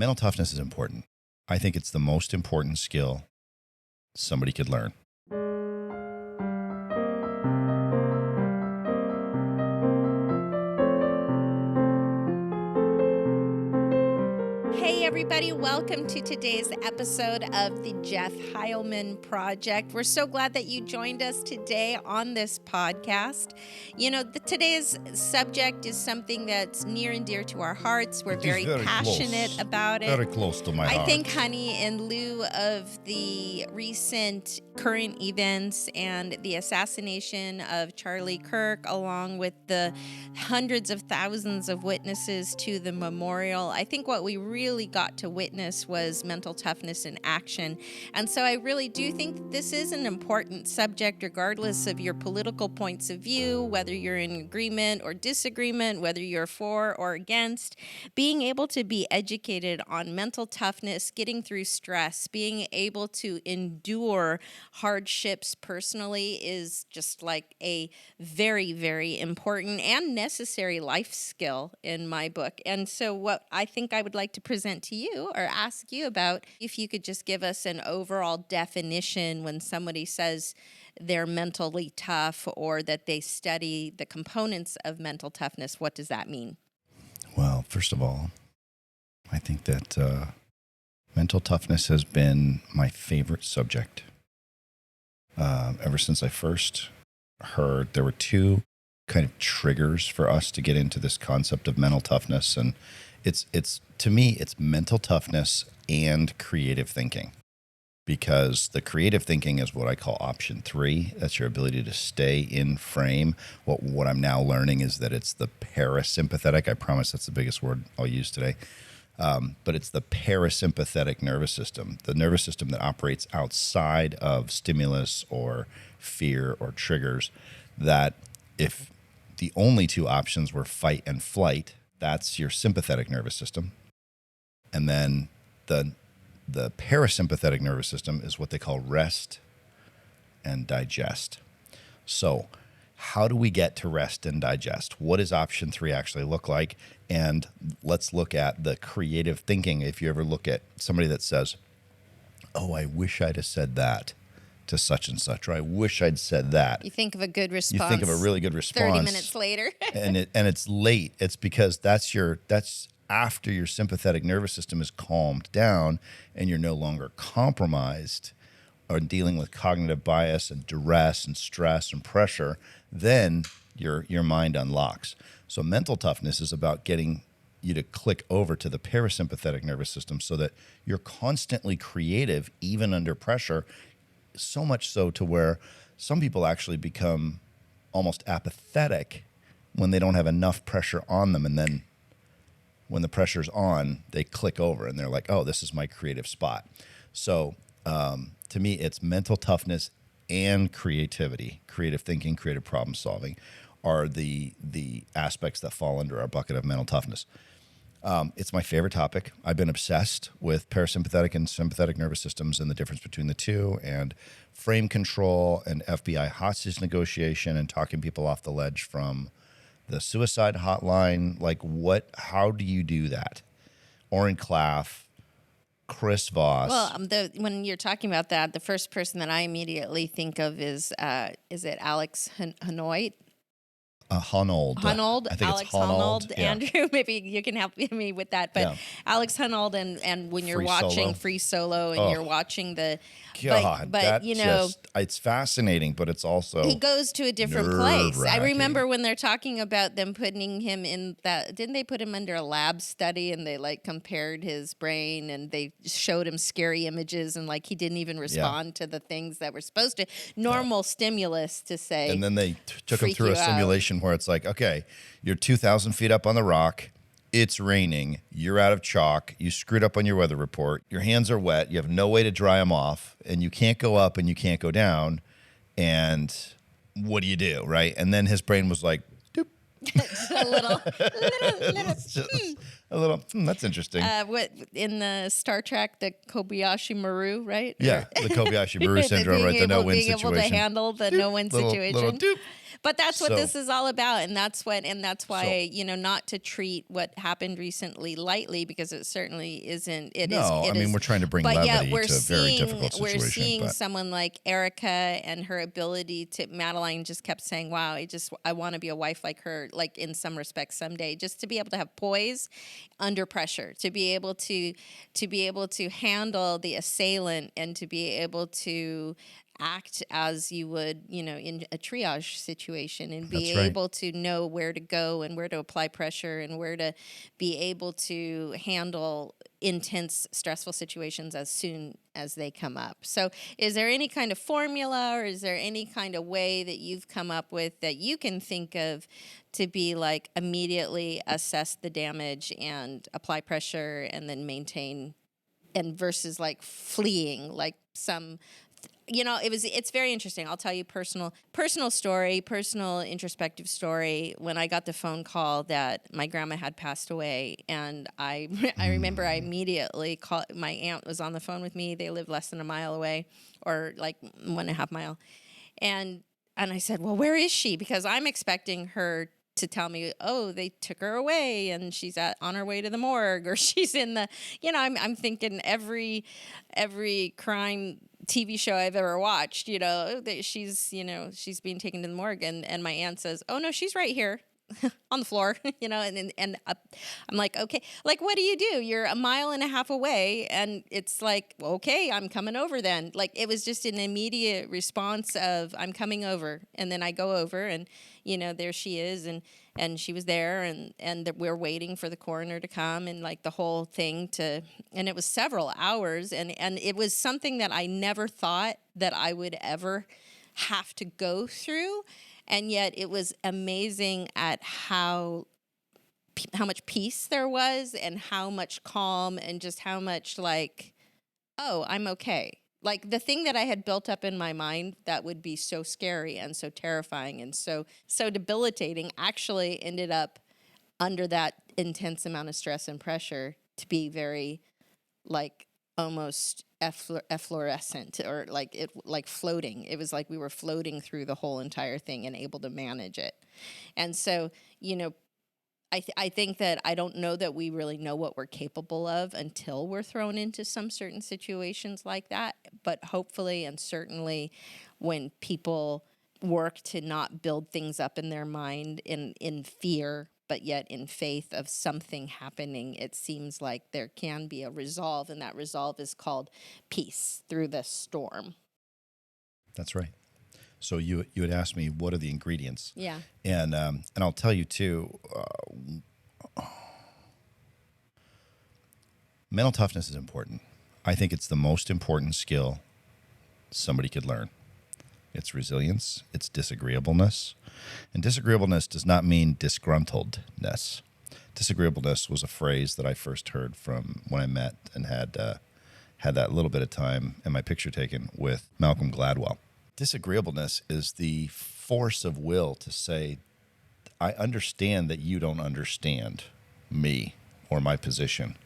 Mental toughness is important. I think it's the most important skill somebody could learn. Hey everybody, welcome to today's episode of the Jeff Heilman Project. We're so glad that you joined us today on this podcast. You know, today's subject is something that's near and dear to our hearts. We're very passionate about it. Very close to my heart. I think, honey, in lieu of the recent current events and the assassination of Charlie Kirk, along with the hundreds of thousands of witnesses to the memorial, I think what we really got to witness was mental toughness in action. And so I really do think that this is an important subject, regardless of your political points of view, whether you're in agreement or disagreement, whether you're for or against. Being able to be educated on mental toughness, getting through stress, being able to endure hardships personally is just like a very, very important and necessary life skill in my book. And so what I think I would like to present to you or ask you about, if you could just give us an overall definition when somebody says they're mentally tough or that they study the components of mental toughness. What does that mean? Well, first of all, I think that mental toughness has been my favorite subject. Ever since I first heard, there were two kind of triggers for us to get into this concept of mental toughness. And it's to me, it's mental toughness and creative thinking. Because the creative thinking is what I call option 3. That's your ability to stay in frame. What I'm now learning is that it's the parasympathetic. I promise that's the biggest word I'll use today. But it's the parasympathetic nervous system, the nervous system that operates outside of stimulus or fear or triggers, that if the only two options were fight and flight, that's your sympathetic nervous system. And then the parasympathetic nervous system is what they call rest and digest. So how do we get to rest and digest? What does option 3 actually look like? And let's look at the creative thinking. If you ever look at somebody that says, oh, I wish I'd have said that to such and such, or I wish I'd said that. You think of a good response. You think of a really good response. 30 minutes later. and it's late. It's because that's after your sympathetic nervous system is calmed down and you're no longer compromised or dealing with cognitive bias and duress and stress and pressure, then your mind unlocks. So mental toughness is about getting you to click over to the parasympathetic nervous system so that you're constantly creative even under pressure, so much so to where some people actually become almost apathetic when they don't have enough pressure on them, and then when the pressure's on, they click over and they're like, oh, this is my creative spot. So to me, it's mental toughness and creativity. Creative thinking, creative problem solving are the aspects that fall under our bucket of mental toughness. It's my favorite topic. I've been obsessed with parasympathetic and sympathetic nervous systems and the difference between the two, and frame control and FBI hostage negotiation and talking people off the ledge from the suicide hotline. Like how do you do that? Oren Klaff, Chris Voss. Well, when you're talking about that, the first person that I immediately think of is it Alex Hanoit? Hunold. I think Alex it's Hunold. Yeah. Andrew, maybe you can help me with that. But yeah. Alex Hunold, and when you're watching Free Solo and you're watching the... God, but you know... it's fascinating, but it's also... He goes to a different place. I remember when they're talking about them putting him in that... Didn't they put him under a lab study and they compared his brain and they showed him scary images and he didn't even respond to the things that were supposed to... Normal stimulus to say... And then they took him through a simulation where it's like, okay, you're 2,000 feet up on the rock, it's raining, you're out of chalk, you screwed up on your weather report, your hands are wet, you have no way to dry them off, and you can't go up and you can't go down, and what do you do, right? And then his brain was like, doop. a little. A little, that's interesting. What in the Star Trek, the Kobayashi Maru, right? Yeah, the Kobayashi Maru syndrome, right? The no-win situation. Being able to handle the no-win situation. Little doop. But that's what So- this is all about, and that's why, So- not to treat what happened recently lightly, because it certainly isn't. We're trying to bring but yet levity to a very difficult situation. We're seeing but someone like Erica and her ability to. Madeline just kept saying, "Wow, I want to be a wife like her, like in some respects someday." Just to be able to have poise under pressure, to be able to handle the assailant, and to be able to act as you would, in a triage situation, and be That's right. able to know where to go and where to apply pressure and where to be able to handle intense, stressful situations as soon as they come up. So is there any kind of formula, or is there any kind of way that you've come up with that you can think of to be like immediately assess the damage and apply pressure and then maintain, and versus like fleeing, like some, it's very interesting. I'll tell you personal story, personal introspective story. When I got the phone call that my grandma had passed away, and I remember I immediately called. My aunt was on the phone with me. They lived less than a mile away, or like 1.5 miles, and I said, "Well, where is she?" Because I'm expecting her to tell me, "Oh, they took her away and she's on her way to the morgue," or she's in the, I'm thinking every crime TV show I've ever watched, that she's being taken to the morgue, and my aunt says, "Oh no, she's right here." On the floor, and I'm like, okay, like, what do? You're 1.5 miles away, and it's like, well, okay, I'm coming over then. Like, it was just an immediate response of, I'm coming over, and then I go over, and there she is, and she was there, and we're waiting for the coroner to come, and like the whole thing and it was several hours, and it was something that I never thought that I would ever have to go through. And yet it was amazing at how much peace there was, and how much calm, and just how much like, oh, I'm okay. Like, the thing that I had built up in my mind that would be so scary and so terrifying and so debilitating actually ended up, under that intense amount of stress and pressure, to be very like almost efflorescent, or like floating. It was like we were floating through the whole entire thing and able to manage it. And so, I think that I don't know that we really know what we're capable of until we're thrown into some certain situations like that. But hopefully and certainly, when people work to not build things up in their mind in fear, but yet in faith of something happening, it seems like there can be a resolve, and that resolve is called peace through the storm. That's right. So you had asked me, what are the ingredients? Yeah. And I'll tell you too, mental toughness is important. I think it's the most important skill somebody could learn. It's resilience, it's disagreeableness. And disagreeableness does not mean disgruntledness. Disagreeableness was a phrase that I first heard from when I met and had that little bit of time and my picture taken with Malcolm Gladwell. Disagreeableness is the force of will to say, I understand that you don't understand me or my position,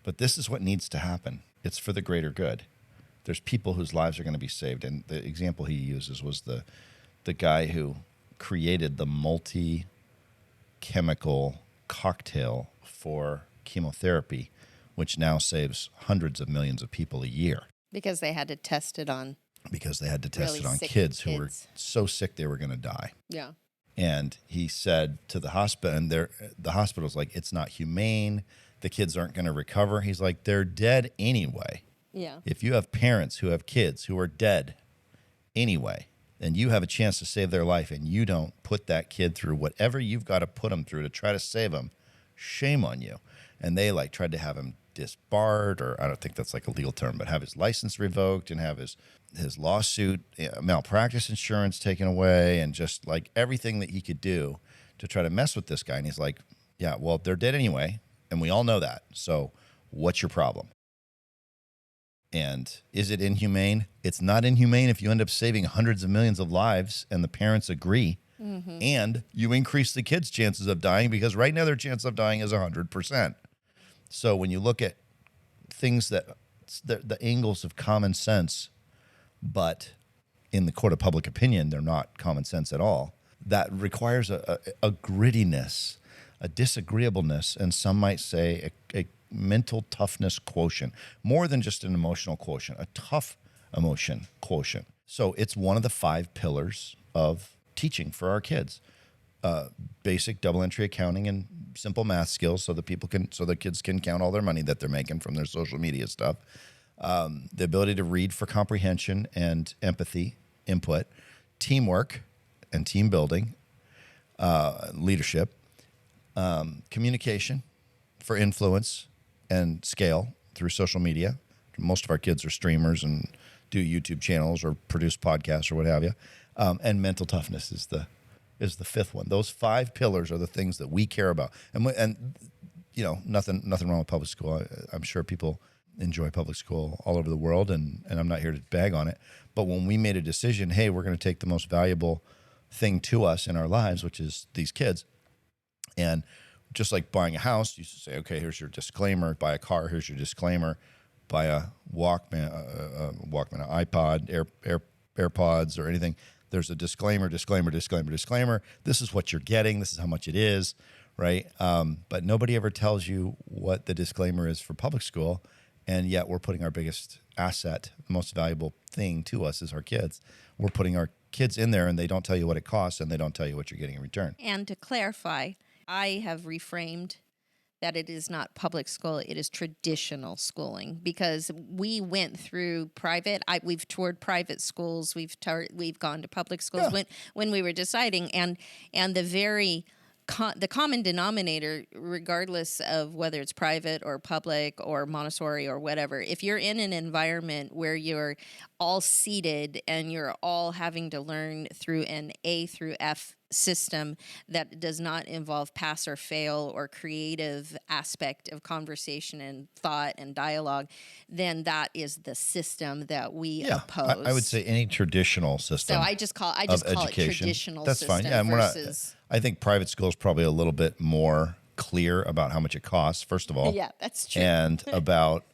but this is what needs to happen. It's for the greater good. There's people whose lives are going to be saved. And the example he uses was the guy who created the multi-chemical cocktail for chemotherapy, which now saves hundreds of millions of people a year. Because they had to test it on. Because they had to test really it on sick kids who were so sick they were going to die. Yeah. And he said to the hospital, and the hospital's like, it's not humane. The kids aren't going to recover. He's like, they're dead anyway. Yeah. If you have parents who have kids who are dead anyway, and you have a chance to save their life, and you don't put that kid through whatever you've got to put him through to try to save him, shame on you. And they tried to have him disbarred, or I don't think that's like a legal term, but have his license revoked and have his lawsuit, malpractice insurance taken away, and just like everything that he could do to try to mess with this guy. And he's like, yeah, well, they're dead anyway, and we all know that. So what's your problem? And is it inhumane? It's not inhumane if you end up saving hundreds of millions of lives and the parents agree. Mm-hmm. And you increase the kids' chances of dying, because right now their chance of dying is 100%. So when you look at things that the angles of common sense, but in the court of public opinion, they're not common sense at all, that requires a grittiness, a disagreeableness, and some might say a mental toughness quotient, more than just an emotional quotient, a tough emotion quotient. So it's one of the 5 pillars of teaching for our kids. Basic double entry accounting and simple math skills so that the kids can count all their money that they're making from their social media stuff. The ability to read for comprehension and empathy, input, teamwork and team building, leadership, communication for influence and scale through social media. Most of our kids are streamers and do YouTube channels or produce podcasts or what have you. And mental toughness is the 5th one. Those 5 pillars are the things that we care about. And you know, nothing wrong with public school. I'm sure people enjoy public school all over the world, and I'm not here to bag on it. But when we made a decision, hey, we're going to take the most valuable thing to us in our lives, which is these kids, and just like buying a house, you say, okay, here's your disclaimer. Buy a car, here's your disclaimer. Buy a Walkman, an iPod, AirPods, or anything. There's a disclaimer. This is what you're getting. This is how much it is, right? But nobody ever tells you what the disclaimer is for public school, and yet we're putting our biggest asset, most valuable thing to us is our kids. We're putting our kids in there, and they don't tell you what it costs, and they don't tell you what you're getting in return. And to clarify, I have reframed that it is not public school, it is traditional schooling, because we went through private. We've toured private schools, we've gone to public schools when we were deciding, and the common denominator, regardless of whether it's private or public or Montessori or whatever, if you're in an environment where you're all seated and you're all having to learn through an A through F system that does not involve pass or fail or creative aspect of conversation and thought and dialogue, then that is the system that we oppose. I would say any traditional system. So I just call it traditional That's system. fine. Yeah, and versus, I think private school is probably a little bit more clear about how much it costs, first of all. Yeah, that's true. And about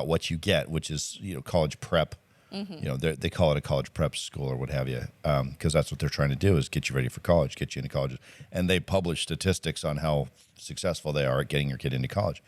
what you get, which is, you know, college prep. Mm-hmm. You know, they call it a college prep school or what have you, because that's what they're trying to do, is get you ready for college, get you into college. And they publish statistics on how successful they are at getting your kid into college.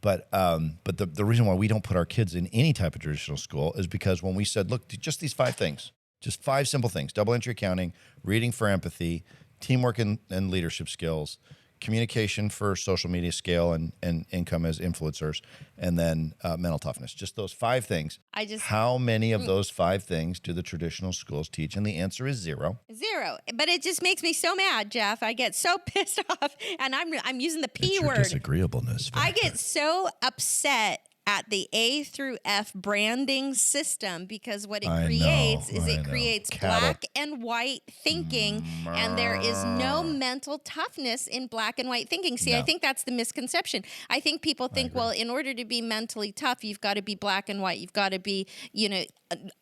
But the reason why we don't put our kids in any type of traditional school is because when we said, look, just these 5 things, just 5 simple things: double entry accounting, reading for empathy, teamwork and leadership skills, communication for social media scale and income as influencers, and then mental toughness. Just those 5 things. How many of those 5 things do the traditional schools teach? And the answer is 0. 0. But it just makes me so mad, Jeff. I get so pissed off, and I'm using the P word. Disagreeableness factor. I get so upset at the A through F branding system, because what it creates black and white thinking, and there is no mental toughness in black and white thinking. See, I think that's the misconception. I think people think, well, in order to be mentally tough, you've got to be black and white. You've got to be, you know,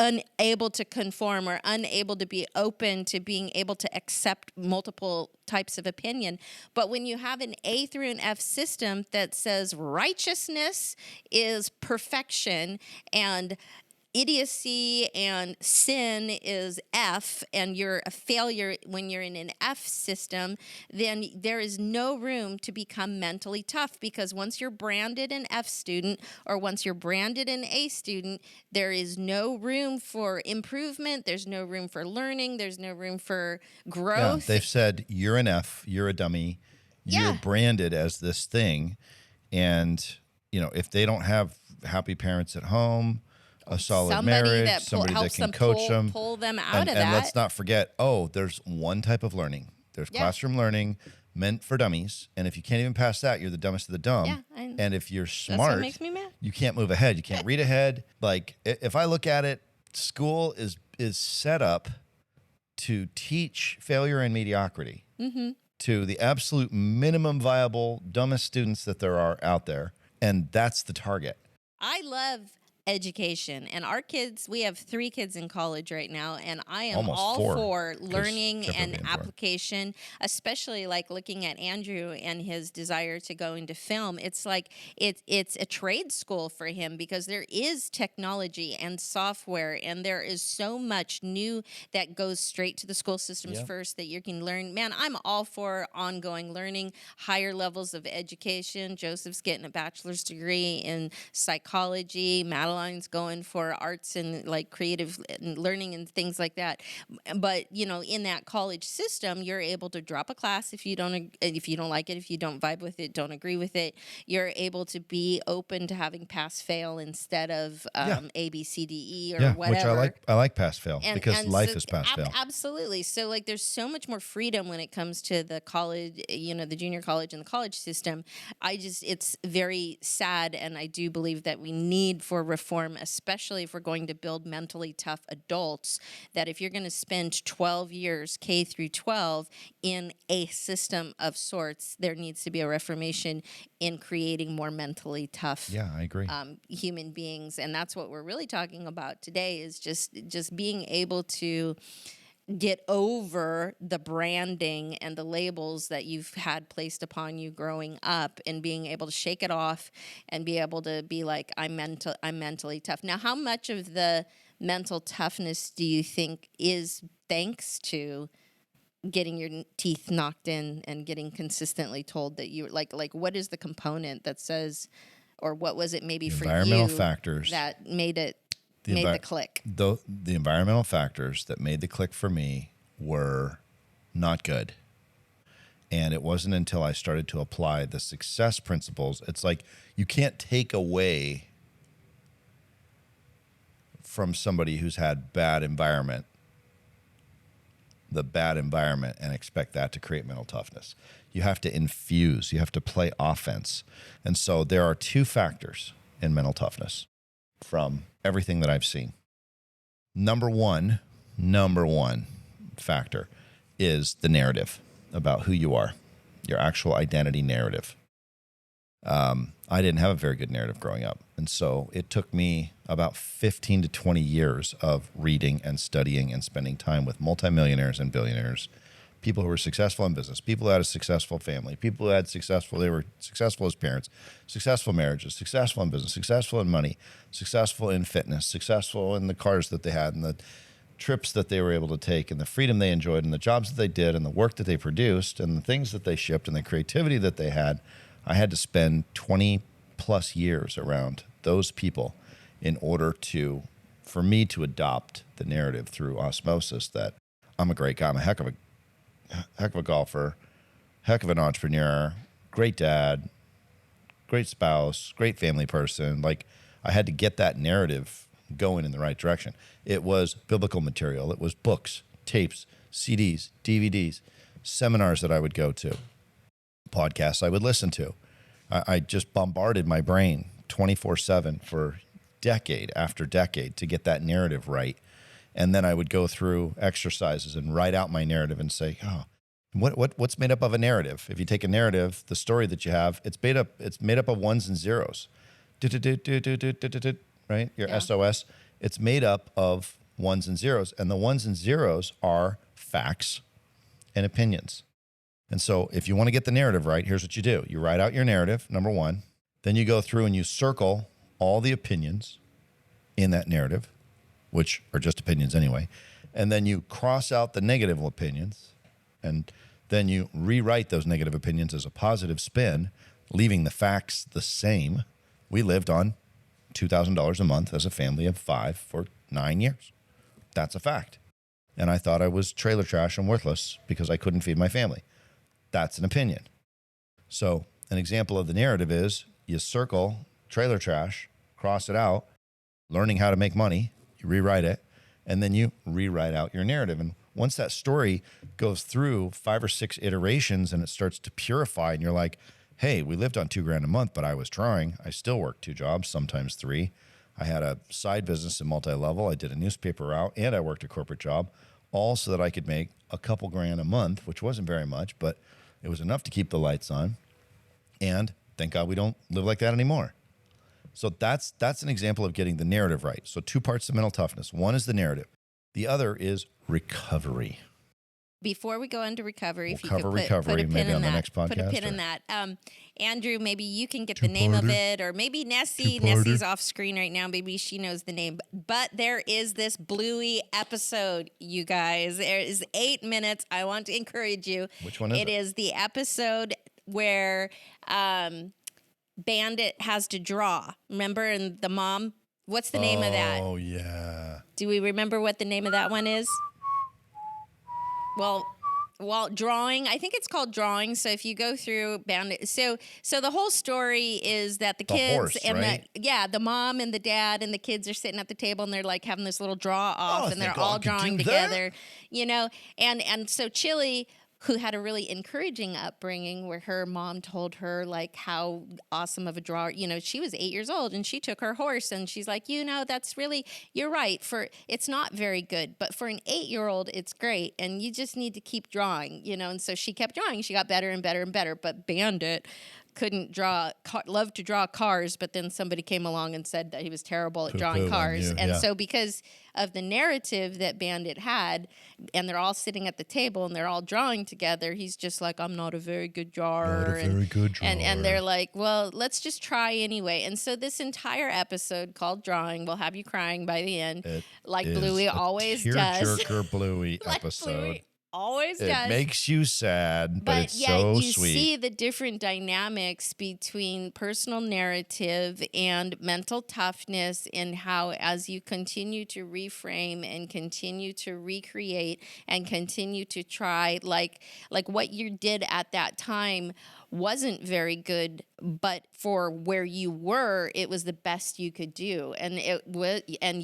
unable to conform or unable to be open to being able to accept multiple types of opinion. But when you have an A through an F system that says righteousness is perfection and idiocy and sin is F, and you're a failure when you're in an F system, then there is no room to become mentally tough, because once you're branded an F student or once you're branded an A student, there is no room for improvement, there's no room for learning, there's no room for growth. Yeah, they've said, you're an F, you're a dummy, you're branded as this thing, and you know, if they don't have happy parents at home, a solid marriage, somebody that can coach them, pull them out of that. And let's not forget, there's one type of learning. There's classroom learning meant for dummies, and if you can't even pass that, you're the dumbest of the dumb. Yeah, and if you're smart, that's what makes me mad. You can't move ahead. You can't read ahead. Like, if I look at it, school is set up to teach failure and mediocrity to the absolute minimum viable dumbest students that there are out there, and that's the target. I love education. And our kids, we have 3 kids in college right now, and I am Almost all 4, for 'cause learning Jeff will be and in 4. application, especially like looking at Andrew and his desire to go into film. It's like it's a trade school for him, because there is technology and software, and there is so much new that goes straight to the school systems Yep. first that you can learn. Man, I'm all for ongoing learning, higher levels of education. Joseph's getting a bachelor's degree in psychology. Madeline's going for arts and like creative learning and things like that. But in that college system, you're able to drop a class if you don't like it, if you don't vibe with it, don't agree with it. You're able to be open to having pass fail instead of A, B, C, D, E, or whatever. Which I like pass fail, because life so is pass fail. Absolutely. So like there's so much more freedom when it comes to the college, the junior college and the college system. It's very sad, and I do believe that we need for reform, especially if we're going to build mentally tough adults, that if you're going to spend 12 years K through 12 in a system of sorts, there needs to be a reformation in creating more mentally tough Yeah, I agree. human beings. And that's what we're really talking about today, is just being able to get over the branding and the labels that you've had placed upon you growing up, and being able to shake it off and be able to be like, I'm mentally tough. Now, how much of the mental toughness do you think is thanks to getting your teeth knocked in and getting consistently told that you like what is the component that says, or what was it maybe for environmental you factors that made the click? The environmental factors that made the click for me were not good. And it wasn't until I started to apply the success principles. It's like you can't take away from somebody who's had the bad environment and expect that to create mental toughness. You have to infuse, you have to play offense. And so there are 2 factors in mental toughness from everything that I've seen. Number one factor is the narrative about who you are, your actual identity narrative. I didn't have a very good narrative growing up. And so it took me about 15 to 20 years of reading and studying and spending time with multimillionaires and billionaires, people who were successful in business, people who had a successful family, people who had they were successful as parents, successful marriages, successful in business, successful in money, successful in fitness, successful in the cars that they had and the trips that they were able to take and the freedom they enjoyed and the jobs that they did and the work that they produced and the things that they shipped and the creativity that they had. I had to spend 20 plus years around those people in order for me to adopt the narrative through osmosis that I'm a great guy. I'm a heck of a golfer, heck of an entrepreneur, great dad, great spouse, great family person. Like, I had to get that narrative going in the right direction. It was biblical material. It was books, tapes, CDs, DVDs, seminars that I would go to, podcasts I would listen to. I just bombarded my brain 24/7 for decade after decade to get that narrative right. And then I would go through exercises and write out my narrative and say, what's made up of a narrative? If you take a narrative, the story that you have, it's made up of ones and zeros. Right? Your SOS. It's made up of ones and zeros. And the ones and zeros are facts and opinions. And so if you want to get the narrative right, here's what you do. You write out your narrative, number one. Then you go through and you circle all the opinions in that narrative, which are just opinions anyway. And then you cross out the negative opinions. And then you rewrite those negative opinions as a positive spin, leaving the facts the same. We lived on $2,000 a month as a family of 5 for 9 years. That's a fact. And I thought I was trailer trash and worthless because I couldn't feed my family. That's an opinion. So an example of the narrative is you circle trailer trash, cross it out, learning how to make money, you rewrite it, and then you rewrite out your narrative. And once that story goes through 5 or 6 iterations and it starts to purify and you're like, hey, we lived on $2,000 a month, but I was trying. I still worked 2 jobs, sometimes 3. I had a side business in multi-level. I did a newspaper route and I worked a corporate job, all so that I could make a couple grand a month, which wasn't very much, but it was enough to keep the lights on. And thank God we don't live like that anymore. So that's an example of getting the narrative right. So 2 parts of mental toughness. One is the narrative. The other is recovery. Before we go into recovery, We'll if you cover could put recovery a pin maybe in on the that, next put a podcast, pin or- in that. Andrew, maybe you can get the name of Two-parter. it, or maybe Nessie. Two-parter. Nessie's off screen right now. Maybe she knows the name. But there is this Bluey episode, you guys. There is 8 minutes. I want to encourage you. Which one is it? It is the episode where Bandit has to draw. Remember, and the mom. What's the name of that? Oh, yeah. Do we remember what the name of that one is? Well, drawing. I think it's called Drawing. So if you go through Bandit, so the whole story is that the kids horse, and right? the mom and the dad and the kids are sitting at the table and they're like having this little draw off I and they're think I all could drawing do that. together, and so Chili, who had a really encouraging upbringing where her mom told her like how awesome of a drawer, she was 8 years old and she took her horse and she's like, that's really, you're right, it's not very good, but for an 8-year-old, it's great. And you just need to keep drawing, and so she kept drawing. She got better and better and better, but Bandit couldn't loved to draw cars, but then somebody came along and said that he was terrible at drawing Poo-poo on cars. you, And yeah. so because of the narrative that Bandit had, and they're all sitting at the table and they're all drawing together, he's just like, I'm not a very good drawer. Not a very good drawer. And they're like, well, let's just try anyway. And so this entire episode called Drawing will have you crying by the end, It like is Bluey a always does. tearjerker Bluey Like episode. Bluey always It does. makes you sad, but it's yet so you sweet. see the different dynamics between personal narrative and mental toughness, and how as you continue to reframe and continue to recreate and continue to try, like what you did at that time wasn't very good, but for where you were, it was the best you could do, and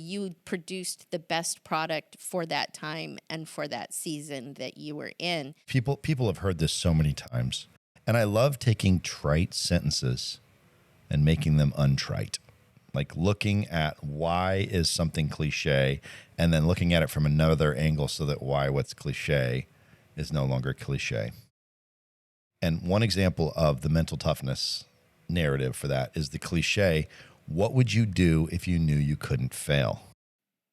you produced the best product for that time and for that season that you were in. People have heard this so many times. And I love taking trite sentences and making them untrite. Like looking at why is something cliche and then looking at it from another angle so that what's cliche is no longer cliche. And one example of the mental toughness narrative for that is the cliche, what would you do if you knew you couldn't fail?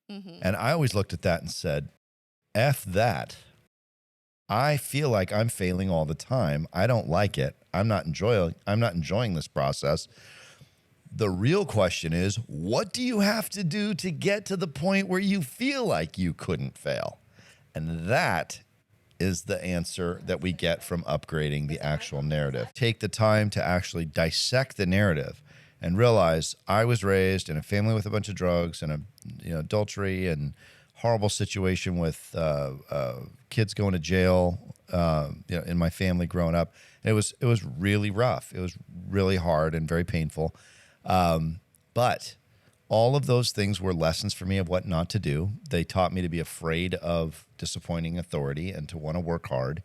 Mm-hmm. And I always looked at that and said, F that. I feel like I'm failing all the time. I don't like it. I'm not enjoying this process. The real question is, what do you have to do to get to the point where you feel like you couldn't fail? And that is the answer that we get from upgrading the actual narrative. Take the time to actually dissect the narrative and realize I was raised in a family with a bunch of drugs and adultery and horrible situation with kids going to jail. In my family growing up, and it was really rough. It was really hard and very painful. But all of those things were lessons for me of what not to do. They taught me to be afraid of disappointing authority and to want to work hard.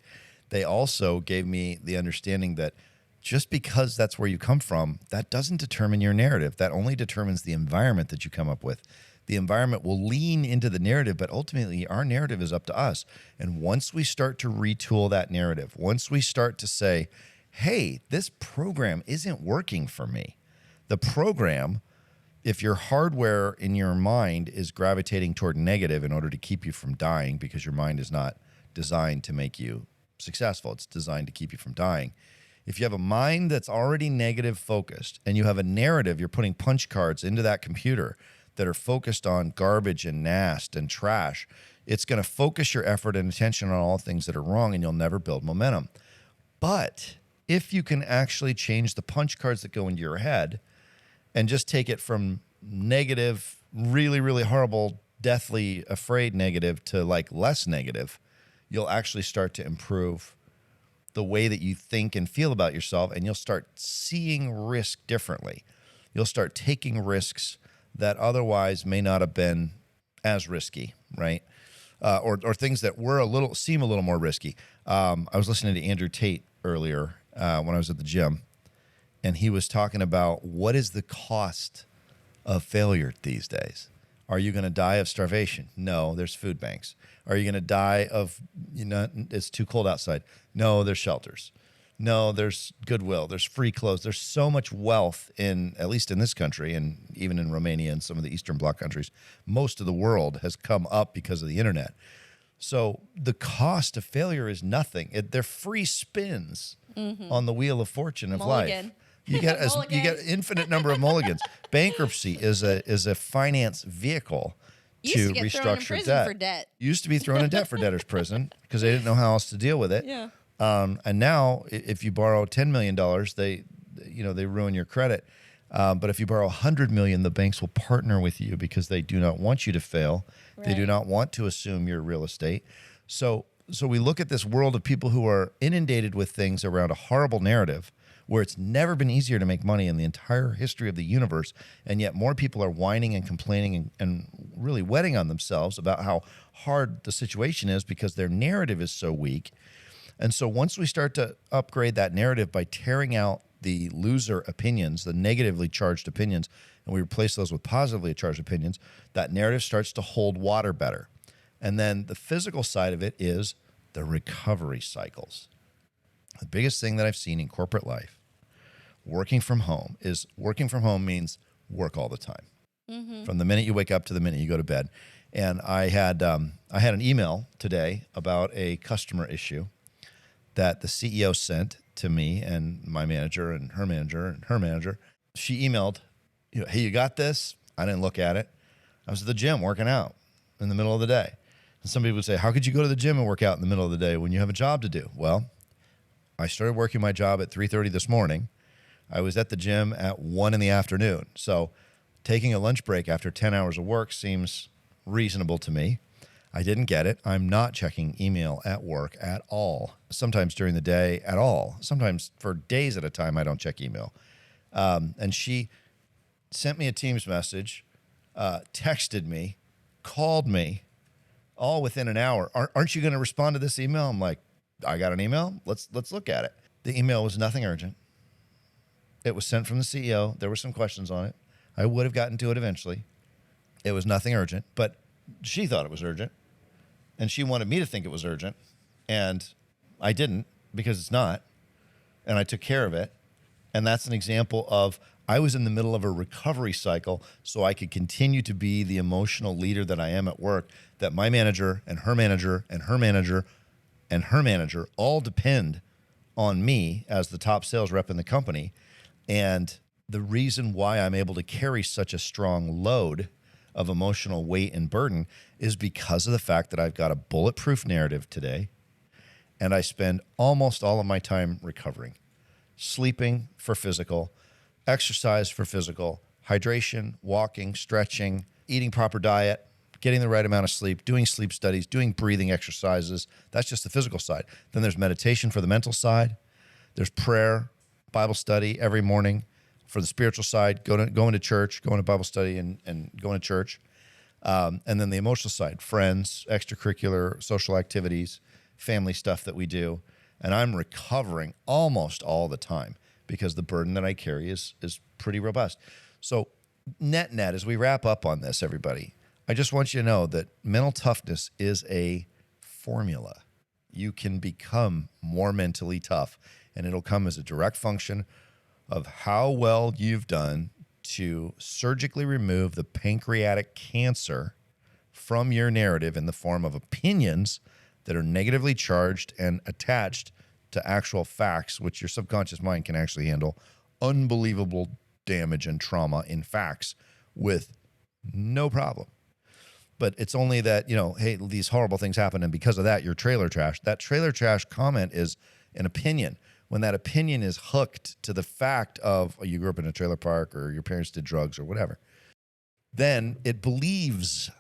They also gave me the understanding that just because that's where you come from, that doesn't determine your narrative. That only determines the environment that you come up with. The environment will lean into the narrative, but ultimately our narrative is up to us. And once we start to retool that narrative, once we start to say, hey, this program isn't working for me. The program, if your hardware in your mind is gravitating toward negative in order to keep you from dying, because your mind is not designed to make you successful, it's designed to keep you from dying. If you have a mind that's already negative focused and you have a narrative, you're putting punch cards into that computer that are focused on garbage and nasty and trash, it's going to focus your effort and attention on all things that are wrong, and you'll never build momentum. But if you can actually change the punch cards that go into your head and just take it from negative, really, really horrible, deathly afraid negative to like less negative, you'll actually start to improve the way that you think and feel about yourself, and you'll start seeing risk differently. You'll start taking risks that otherwise may not have been as risky, right? Or things that were seem a little more risky. I was listening to Andrew Tate earlier when I was at the gym, and he was talking about what is the cost of failure these days. Are you going to die of starvation? No, there's food banks. Are you going to die of, it's too cold outside? No, there's shelters. No, there's goodwill. There's free clothes. There's so much wealth at least in this country, and even in Romania and some of the Eastern Bloc countries. Most of the world has come up because of the internet. So the cost of failure is nothing. They're free spins on the wheel of fortune of Mulligan. life. You get infinite number of mulligans. Bankruptcy is a finance vehicle to get thrown in restructure prison debt. for debt. Used to be thrown in debt for debtor's prison because they didn't know how else to deal with it. Yeah. And now, if you borrow $10 million, they ruin your credit. But if you borrow $100 million, the banks will partner with you because they do not want you to fail. Right. They do not want to assume your real estate. So we look at this world of people who are inundated with things around a horrible narrative where it's never been easier to make money in the entire history of the universe, and yet more people are whining and complaining and really wetting on themselves about how hard the situation is because their narrative is so weak. And so once we start to upgrade that narrative by tearing out the loser opinions, the negatively charged opinions, and we replace those with positively charged opinions, that narrative starts to hold water better. And then the physical side of it is the recovery cycles. The biggest thing that I've seen in corporate life, working from home means work all the time. Mm-hmm. From the minute you wake up to the minute you go to bed. And I had an email today about a customer issue that the CEO sent to me and my manager and her manager and her manager. She emailed, hey, you got this? I didn't look at it. I was at the gym working out in the middle of the day. And some people would say, how could you go to the gym and work out in the middle of the day when you have a job to do? Well, I started working my job at 3:30 this morning. I was at the gym at 1 in the afternoon. So taking a lunch break after 10 hours of work seems reasonable to me. I didn't get it. I'm not checking email at work at all. Sometimes during the day at all. Sometimes for days at a time, I don't check email. And she sent me a Teams message, texted me, called me, all within an hour. Aren't you going to respond to this email? I'm like, I got an email. Let's look at it. The email was nothing urgent. It was sent from the CEO. There were some questions on it. I would have gotten to it eventually. It was nothing urgent, but she thought it was urgent, and she wanted me to think it was urgent, and I didn't because it's not, and I took care of it. And that's an example of I was in the middle of a recovery cycle so I could continue to be the emotional leader that I am at work, that my manager and her manager and her manager and her manager all depend on me as the top sales rep in the company. And the reason why I'm able to carry such a strong load of emotional weight and burden is because of the fact that I've got a bulletproof narrative today, and I spend almost all of my time recovering, sleeping for physical, exercise for physical, hydration, walking, stretching, eating proper diet, getting the right amount of sleep, doing sleep studies, doing breathing exercises. That's just the physical side. Then there's meditation for the mental side. There's prayer, Bible study every morning. For the spiritual side, going to church, going to Bible study and going to church. And then the emotional side, friends, extracurricular, social activities, family stuff that we do. And I'm recovering almost all the time because the burden that I carry is pretty robust. So net, as we wrap up on this, everybody, I just want you to know that mental toughness is a formula. You can become more mentally tough, and it'll come as a direct function of how well you've done to surgically remove the pancreatic cancer from your narrative in the form of opinions that are negatively charged and attached to actual facts, which your subconscious mind can actually handle unbelievable damage and trauma in facts with no problem. But it's only that, hey, these horrible things happen, and because of that, you're trailer trash. That trailer trash comment is an opinion. When that opinion is hooked to the fact of you grew up in a trailer park or your parents did drugs or whatever, then it believes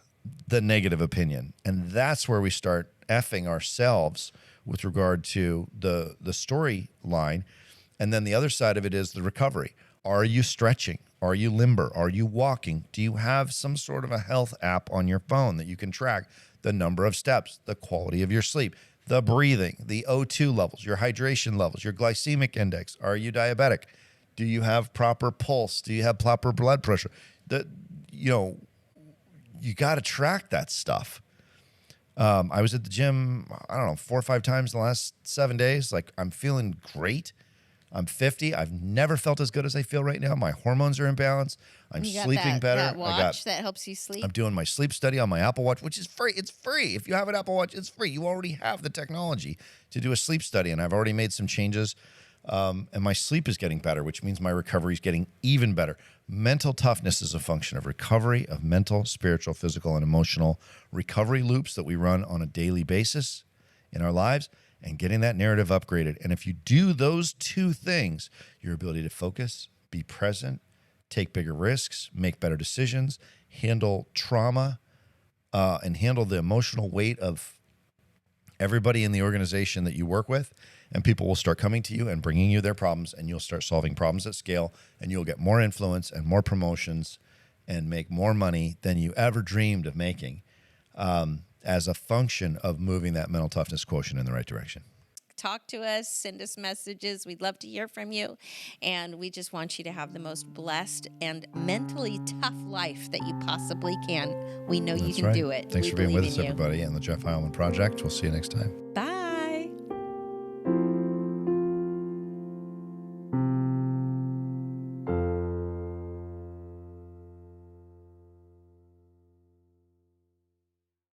the negative opinion. And that's where we start effing ourselves with regard to the storyline. And then the other side of it is the recovery. Are you stretching? Are you limber? Are you walking? Do you have some sort of a health app on your phone that you can track the number of steps, the quality of your sleep, the breathing, the O2 levels, your hydration levels, your glycemic index? Are you diabetic? Do you have proper pulse? Do you have proper blood pressure? You got to track that stuff. I was at the gym, I don't know, 4 or 5 times in the last 7 days. Like, I'm feeling great. I'm 50. I've never felt as good as I feel right now. My hormones are in balance. I'm You got sleeping better. That watch that helps you sleep. I'm doing my sleep study on my Apple Watch, which is free. It's free. If you have an Apple Watch, it's free. You already have the technology to do a sleep study, and I've already made some changes. And my sleep is getting better, which means my recovery is getting even better. Mental toughness is a function of recovery of mental, spiritual, physical, and emotional recovery loops that we run on a daily basis in our lives, and getting that narrative upgraded. And if you do those 2 things, your ability to focus, be present, take bigger risks, make better decisions, handle trauma, and handle the emotional weight of everybody in the organization that you work with, and people will start coming to you and bringing you their problems, and you'll start solving problems at scale, and you'll get more influence and more promotions and make more money than you ever dreamed of making, as a function of moving that mental toughness quotient in the right direction. Talk to us, send us messages. We'd love to hear from you. And we just want you to have the most blessed and mentally tough life that you possibly can. We know you can do it. Thanks We for being with us, believe in you. everybody, and the Jeff Heilman Project. We'll see you next time. Bye.